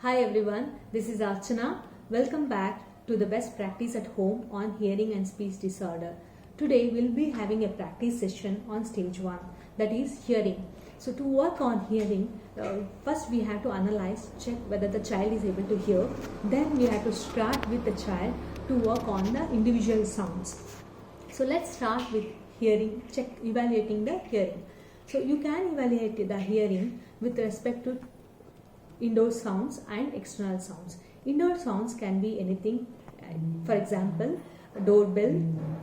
Hi everyone, this is Archana. Welcome back to the best practice at home on hearing and speech disorder. Today we'll be having a practice session on stage 1, that is hearing. So to work on hearing, first we have to analyze, check whether the child is able to hear. Then we have to start with the child to work on the individual sounds. So let's start with hearing, evaluating the hearing. So you can evaluate the hearing with respect to indoor sounds and external sounds. Indoor sounds can be anything, for example, a doorbell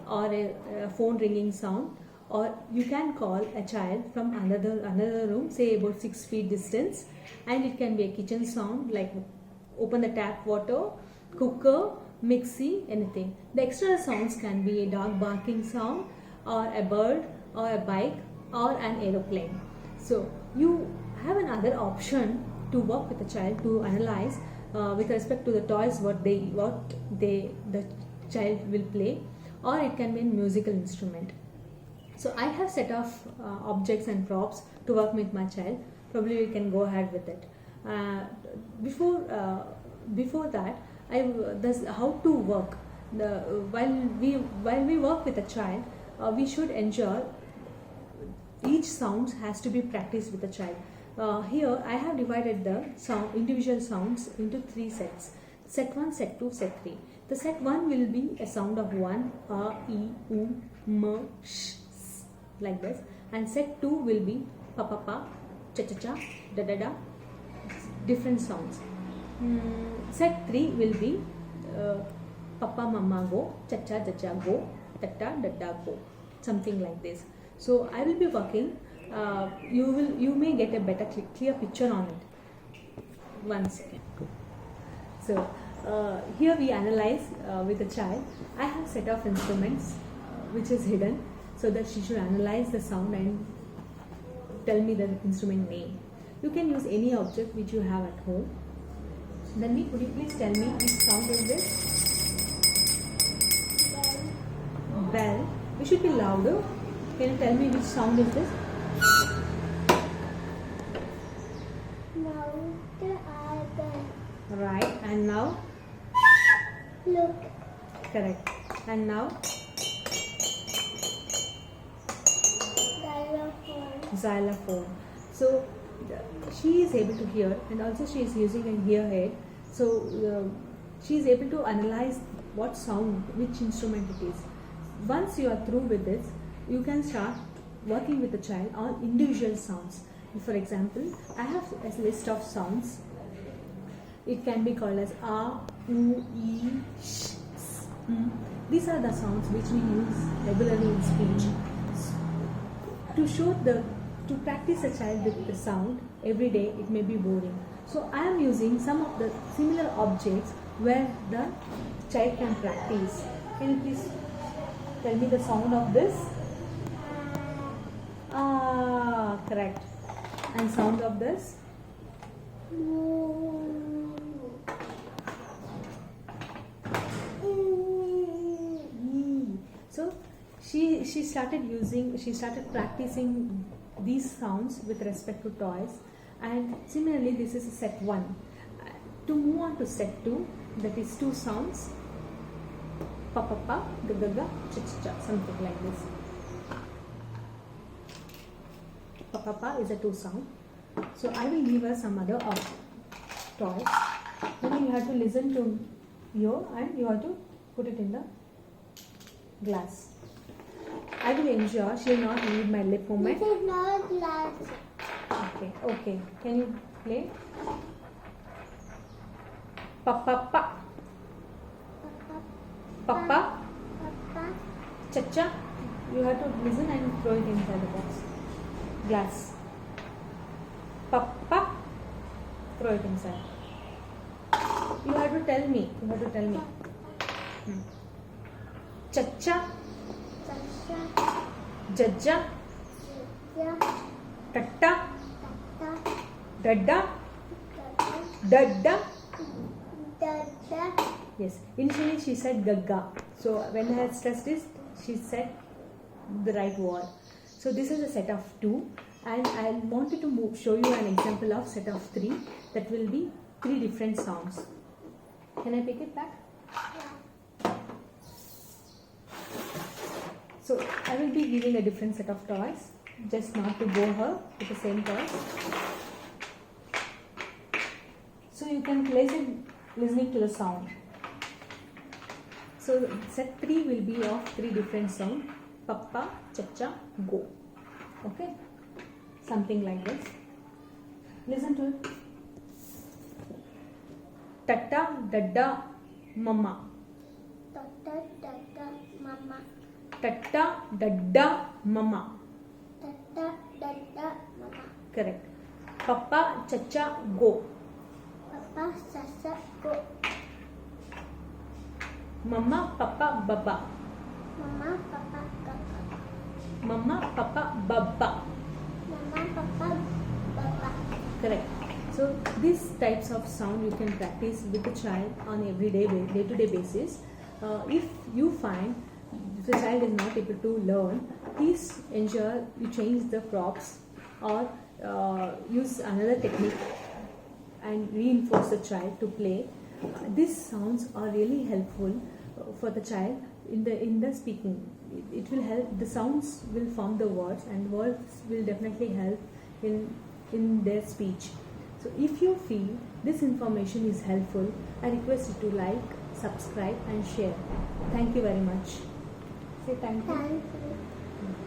or a phone ringing sound, or you can call a child from another room, say about 6 feet distance, and it can be a kitchen sound like open the tap water, cooker, mixie, anything. The external sounds can be a dog barking sound, or a bird, or a bike, or an aeroplane. So you have another option to work with the child to analyze with respect to the toys what the child will play, or it can be a musical instrument. So I have set of objects and props to work with my child. Probably we can go ahead with it. Before that, this how to work. While we work with a child, we should ensure each sound has to be practiced with the child. Here I have divided the individual sounds into 3 sets. Set 1, set 2, set 3. The set 1 will be a sound of 1, a, e, u, m, sh, s, like this. And set 2 will be pa pa pa, cha cha cha, da da da, different sounds. Set 3 will be papa mama go, cha cha cha cha go, ta ta da da go, something like this. So I will be working. You may get a better clear picture on it. 1 second. So here we analyze with the child. I have set of instruments which is hidden, so that she should analyze the sound and tell me the instrument name. You can use any object which you have at home. Then could you please tell me which sound is this? Bell. You should be louder. Can you tell me which sound is this? Right, and now? Look. Correct. And now? Xylophone. Xylophone. So she is able to hear, and also she is using a hear aid. So she is able to analyze what sound, which instrument it is. Once you are through with this, you can start working with the child on individual sounds. For example, I have a list of sounds. It can be called as a, u, e, sh, s, m. These are the sounds which we use regularly in speech. To practice a child with the sound every day, it may be boring. So I am using some of the similar objects where the child can practice. Can you please tell me the sound of this? Ah, correct. And sound of this? So she started practicing these sounds with respect to toys, and similarly this is set 1. To move on to set 2, that is 2 sounds, pa pa pa, ga ga ga, cha cha cha, something like this. Pa pa pa is a 2 sound. So I will give her some other toys. Then you have to listen to you, and you have to put it in the glass. I will ensure she will not need my lip movement. This is not glass. Okay. Can you play? Pa pa pa. Papa. Papa. Cha cha. You have to listen and throw it inside the box. Glass. Papa. Throw it inside. You have to tell me. Cha cha. Jajja. Tatta. Dadda. Dadda. Yes. Initially she said gagga. So when I had stressed this, she said the right word. So this is a set of 2, and I wanted to show you an example of set of 3, that will be three different sounds. Can I pick it back? So I will be giving a different set of toys, just not to bore her with the same toys. So you can place it listening to the sound. So set 3 will be of 3 different sounds. Papa, Chacha, Go. Okay? Something like this. Listen to it. Tata, Dada, Mama. Tata, Dada, Mama. Tata, Dada, Mama. Tata, Dada, Mama. Correct. Papa, Chacha, Go. Papa, Sasa, Go. Mama, Papa, Baba. Mama, Papa, Kaka. Mama, Papa, Baba. Mama, Papa, Baba. Correct. So these types of sound you can practice with the child on day-to-day basis. If you find the child is not able to learn, please ensure you change the props or use another technique and reinforce the child to play. These sounds are really helpful for the child in the speaking. It will help. The sounds will form the words, and words will definitely help in their speech. So if you feel this information is helpful, I request you to like, subscribe and share. Thank you very much. Say thank you. Thank you.